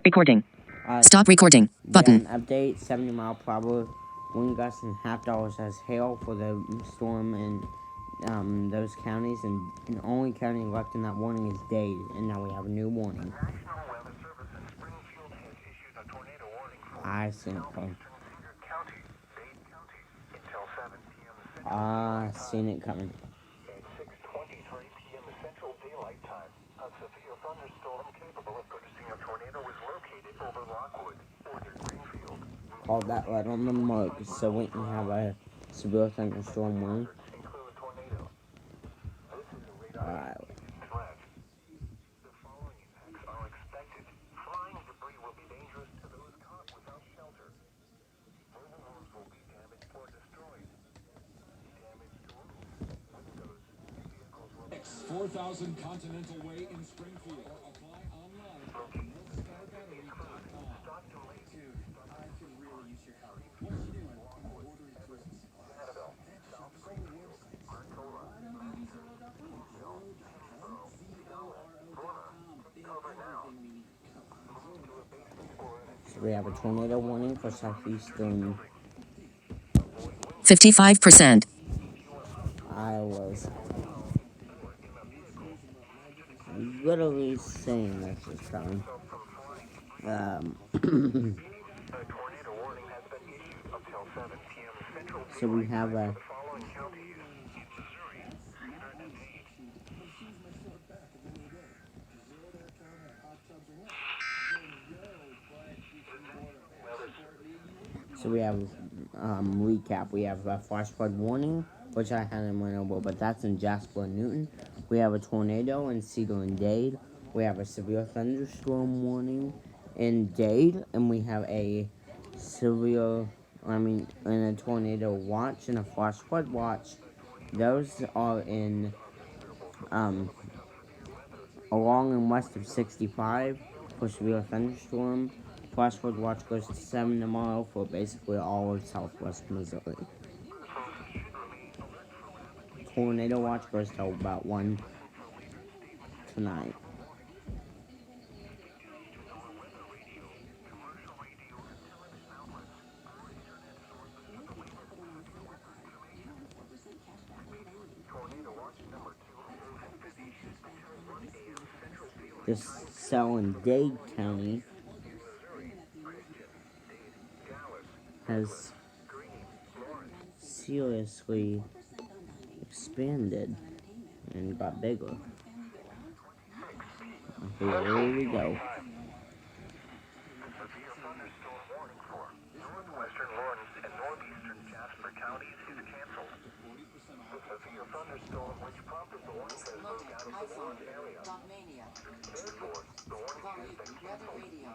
Recording. Stop recording. Button. Update, 70 mile per hour wind gusts and $0.50 as hail for the storm in those counties, and the only county left in that warning is Dade, and now we have a new warning. I seen it coming. Seen it coming. Called that right on the mug, so we can have a severe thunderstorm warning. Alright. $4,000 Continental Way in Springfield. Apply online at northstarbattery.com. Dude, I could really use your help. What you doing? Ordering Christmas supplies. Annabelle, shop so many websites. Why don't you use Zoro.com? Zoro.com? Z-O-R-O.com. They have everything we need. So we have a tornado warning for southeastern 55%. Iowa's literally saying this is coming. So we have a recap. We have a flash flood warning, which I had in my notebook, but that's in Jasper and Newton. We have a tornado in Cedar and Dade. We have a severe thunderstorm warning in Dade, and we have a and a tornado watch and a flash flood watch. Those are in along and west of 65 for severe thunderstorm. Flash flood watch goes to 7 tomorrow for basically all of southwest Missouri. Tornado watch goes till about 1 tonight. This cell in Dade County has seriously expanded and got bigger. Here we go. Northwestern Lawrence and northeastern Jasper counties is canceled. The severe thunderstorm which prompted the warning has moved out of the warned area. Therefore, the warning has been Weather radio.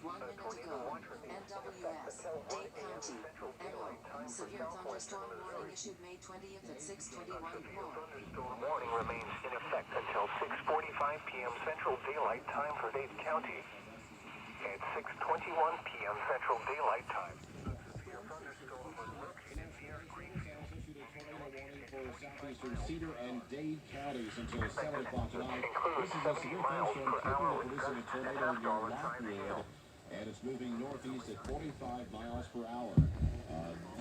1 minute ago. NWS. Dade County. NO. Severe thunderstorm warning issued May 20th at 6:21 p.m. Thunderstorm warning remains in effect until 6:45 p.m. Central Daylight Time for Dade County. At 6:21 p.m. Central Daylight Time. Southeastern Cedar and Dade counties until 7 o'clock tonight. This is a severe thunderstorm capable of producing a tornado near Lockwood, and it's moving northeast at 45 miles per hour.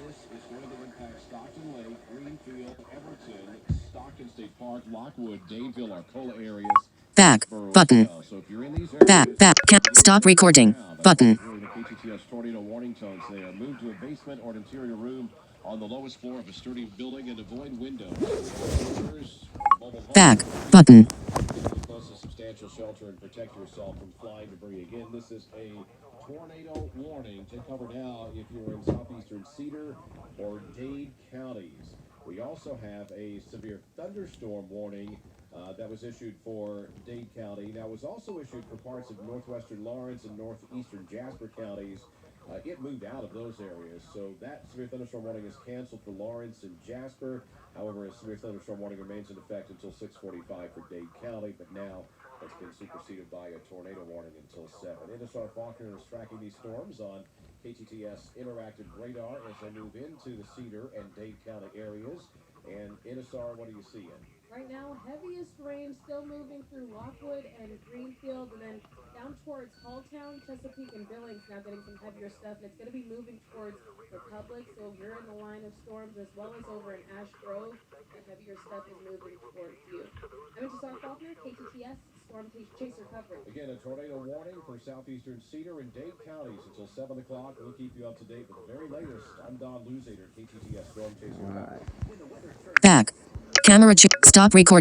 This is going to impact Stockton Lake, Greenfield, Everton, Stockton State Park, Lockwood, Dadeville, Arcola areas. Back. Button. So if you're in these areas, Back. Stop recording. Button. The KTTS tornado warning tones there. Move to a basement or an interior room on the lowest floor of a sturdy building and avoid windows. Back. Button. Plus a substantial shelter and protect yourself from flying debris. Again, this is a tornado warning to cover now if you're in southeastern Cedar or Dade counties. We also have a severe thunderstorm warning that was issued for Dade County. Now, it was also issued for parts of northwestern Lawrence and northeastern Jasper counties. It moved out of those areas, so that severe thunderstorm warning is canceled for Lawrence and Jasper. However, a severe thunderstorm warning remains in effect until 6:45 for Dade County, but now it's been superseded by a tornado warning until 7. Indusar Faulkner is tracking these storms on KTTS Interactive Radar as they move into the Cedar and Dade County areas. And Indusar, what are you seeing? Right now, heaviest rain still moving through Lockwood and Greenfield, and then down towards Halltown, Chesapeake, and Billings now getting some heavier stuff, and it's going to be moving towards Republic, so you're in the line of storms, as well as over in Ash Grove. That heavier stuff is moving towards you. I'm Intisar Faulkner, KTTS, Storm Chaser coverage. Again, a tornado warning for southeastern Cedar and Dade counties until 7 o'clock. We'll keep you up to date with the very latest. I'm Don Luzader, KTTS Storm Chaser. All right. Back. Camera. Stop recording.